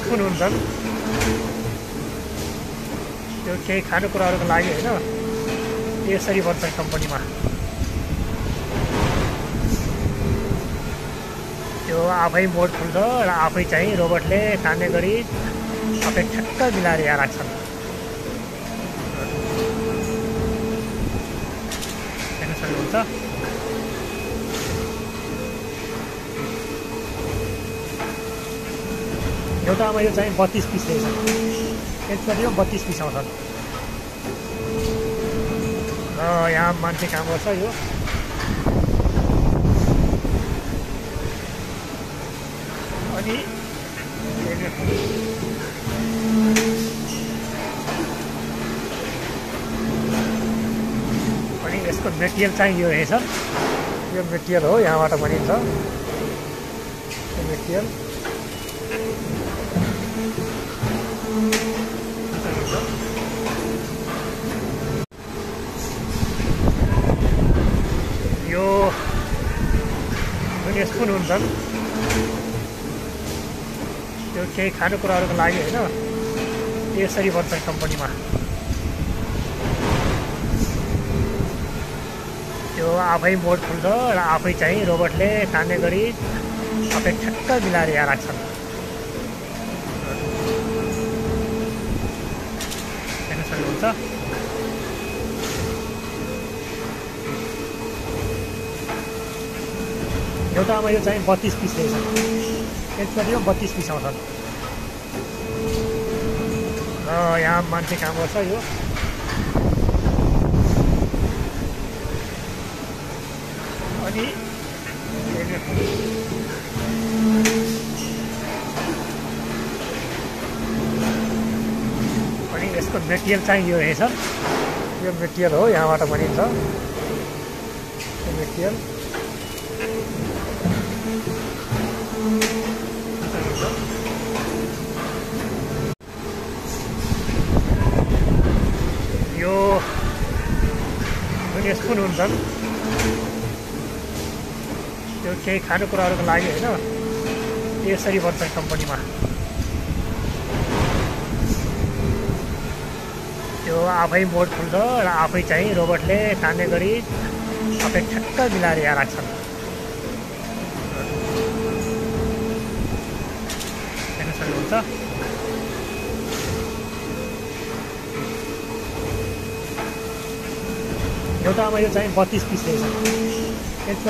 spoon हुन्छन् त्यो केही खानेकुराहरूको लागि होइन यसरी बन्छ कम्पनीमा त्यो आफै मोड खुल्छ र आफै चाहिँ रोबोटले तान्ने गरी आफै ठ्याक्क मिलाएर यहाँ राख्छन् हेर्न सक्नुहुन्छ एउटामा यो चाहिँ 32 पिस रहेछ यसपट्टि 32 पिस आउँछन् र यहाँ मान्छे काम गर्छ यो अनि यसको मेटेरियल चाहिँ यो रहेछ यो मेटेरियल हो यहाँबाट बनिन्छ यो मेटेरियल यो जुन स्पुन हुन्छन् त्यो केही खानेकुराहरूको लागि होइन यसरी बन्छ कम्पनीमा त्यो आफै मोड खुल्छ र आफै चाहिँ रोबोटले तान्ने गरी आफै ठ्याक्क मिलाएर यहाँ राख्छन् हेर्न सक्नुहुन्छ एउटामा यो चाहिँ 32 पिस रहेछ यसपट्टि 32 पिस आउँछन् र यहाँ मान्छे काम गर्छ यो अनि यसको मेटेरियल चाहिँ यो रहेछ यो मेटेरियल हो यहाँबाट बनिन्छ यो मेटेरियल यो जुन स्पुन हुन्छन् त्यो केही खानेकुराहरूको लागि होइन यसरी बन्छ कम्पनीमा त्यो आफै मोड खुल्छ र आफै चाहिँ रोबोटले तान्ने गरी आफै ठ्याक्क मिलाएर यहाँ राख्छन् हेर्न सक्नुहुन्छ एउटामा यो चाहिँ 32 पिस रहेछ यसपट्टि